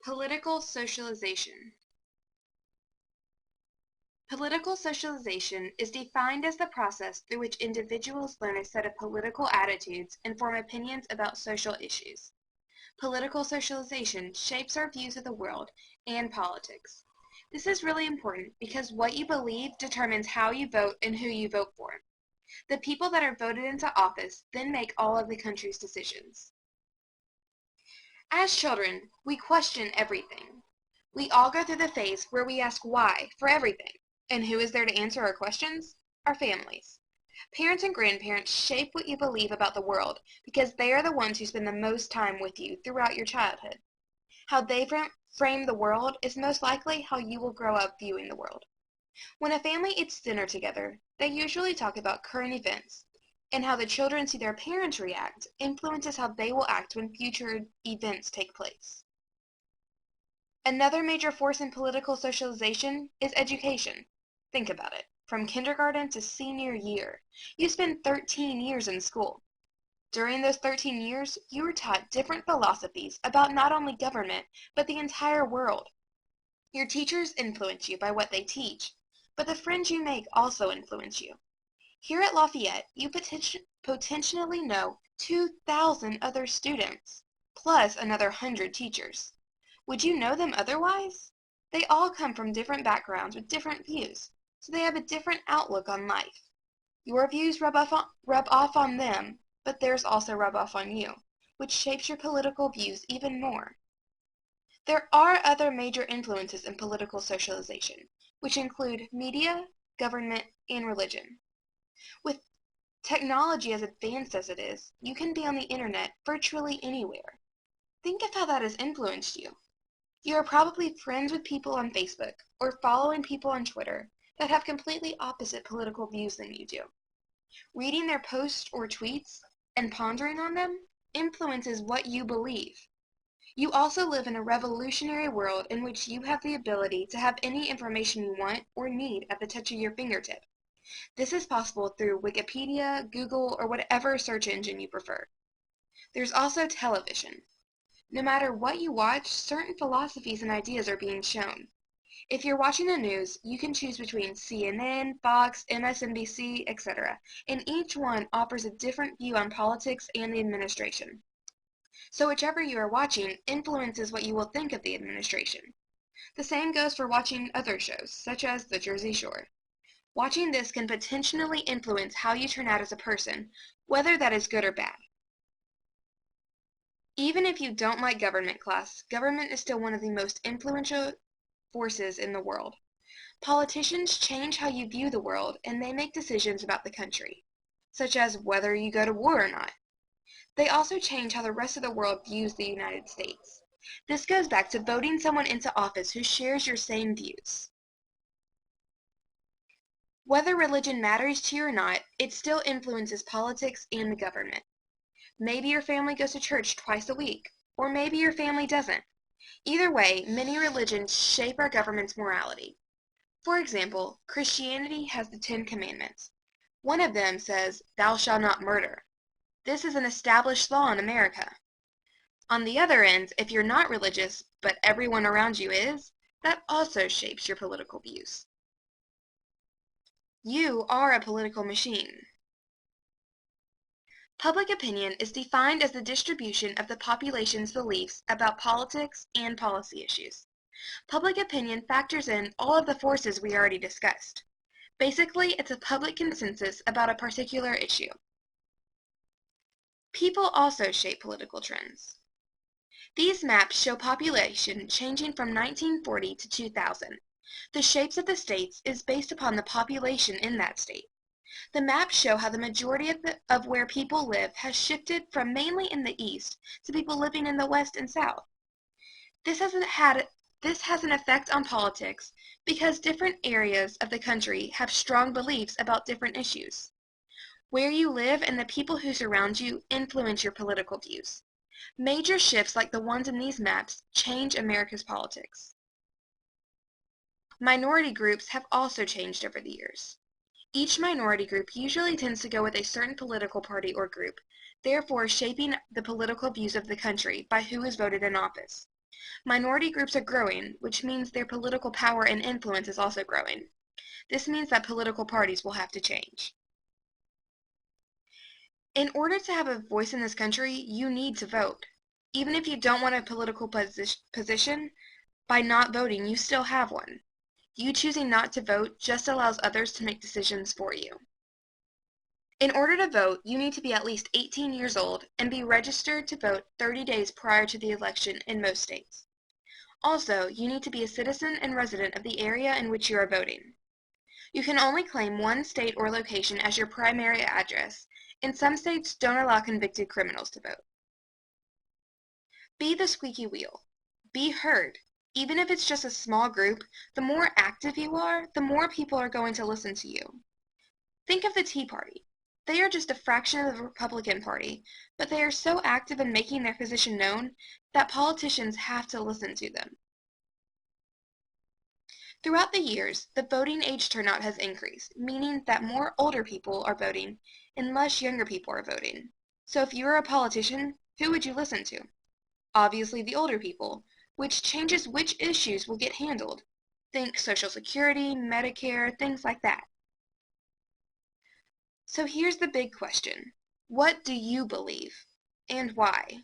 Political socialization. Political socialization is defined as the process through which individuals learn a set of political attitudes and form opinions about social issues. Political socialization shapes our views of the world and politics. This is really important because what you believe determines how you vote and who you vote for. The people that are voted into office then make all of the country's decisions. As children, we question everything. We all go through the phase where we ask why for everything. And who is there to answer our questions? Our families. Parents and grandparents shape what you believe about the world because they are the ones who spend the most time with you throughout your childhood. How they frame the world is most likely how you will grow up viewing the world. When a family eats dinner together, they usually talk about current events, and how the children see their parents react influences how they will act when future events take place. Another major force in political socialization is education. Think about it. From kindergarten to senior year, you spend 13 years in school. During those 13 years, you were taught different philosophies about not only government, but the entire world. Your teachers influence you by what they teach, but the friends you make also influence you. Here at Lafayette, you potentially know 2,000 other students, plus another 100 teachers. Would you know them otherwise? They all come from different backgrounds with different views, so they have a different outlook on life. Your views rub off on them, but theirs also rub off on you, which shapes your political views even more. There are other major influences in political socialization, which include media, government, and religion. With technology as advanced as it is, you can be on the internet virtually anywhere. Think of how that has influenced you. You are probably friends with people on Facebook or following people on Twitter that have completely opposite political views than you do. Reading their posts or tweets and pondering on them influences what you believe. You also live in a revolutionary world in which you have the ability to have any information you want or need at the touch of your fingertip. This is possible through Wikipedia, Google, or whatever search engine you prefer. There's also television. No matter what you watch, certain philosophies and ideas are being shown. If you're watching the news, you can choose between CNN, Fox, MSNBC, etc., and each one offers a different view on politics and the administration. So whichever you are watching influences what you will think of the administration. The same goes for watching other shows, such as The Jersey Shore. Watching this can potentially influence how you turn out as a person, whether that is good or bad. Even if you don't like government class, government is still one of the most influential forces in the world. Politicians change how you view the world, and they make decisions about the country, such as whether you go to war or not. They also change how the rest of the world views the United States. This goes back to voting someone into office who shares your same views. Whether religion matters to you or not, it still influences politics and the government. Maybe your family goes to church twice a week, or maybe your family doesn't. Either way, many religions shape our government's morality. For example, Christianity has the 10 Commandments. One of them says, "Thou shalt not murder." This is an established law in America. On the other end, if you're not religious, but everyone around you is, that also shapes your political views. You are a political machine. Public opinion is defined as the distribution of the population's beliefs about politics and policy issues. Public opinion factors in all of the forces we already discussed. Basically, it's a public consensus about a particular issue. People also shape political trends. These maps show population changing from 1940 to 2000. The shapes of the states is based upon the population in that state. The maps show how the majority of where people live has shifted from mainly in the east to people living in the west and south. This has an effect on politics because different areas of the country have strong beliefs about different issues. Where you live and the people who surround you influence your political views. Major shifts like the ones in these maps change America's politics. Minority groups have also changed over the years. Each minority group usually tends to go with a certain political party or group, therefore shaping the political views of the country by who is voted in office. Minority groups are growing, which means their political power and influence is also growing. This means that political parties will have to change. In order to have a voice in this country, you need to vote. Even if you don't want a political position, by not voting, you still have one. You choosing not to vote just allows others to make decisions for you. In order to vote, you need to be at least 18 years old and be registered to vote 30 days prior to the election in most states. Also, you need to be a citizen and resident of the area in which you are voting. You can only claim one state or location as your primary address, and some states don't allow convicted criminals to vote. Be the squeaky wheel. Be heard. Even if it's just a small group, the more active you are, the more people are going to listen to you. Think of the Tea Party. They are just a fraction of the Republican Party, but they are so active in making their position known that politicians have to listen to them. Throughout the years, the voting age turnout has increased, meaning that more older people are voting and less younger people are voting. So if you were a politician, who would you listen to? Obviously the older people, which changes which issues will get handled. Think Social Security, Medicare, things like that. So here's the big question. What do you believe? And why?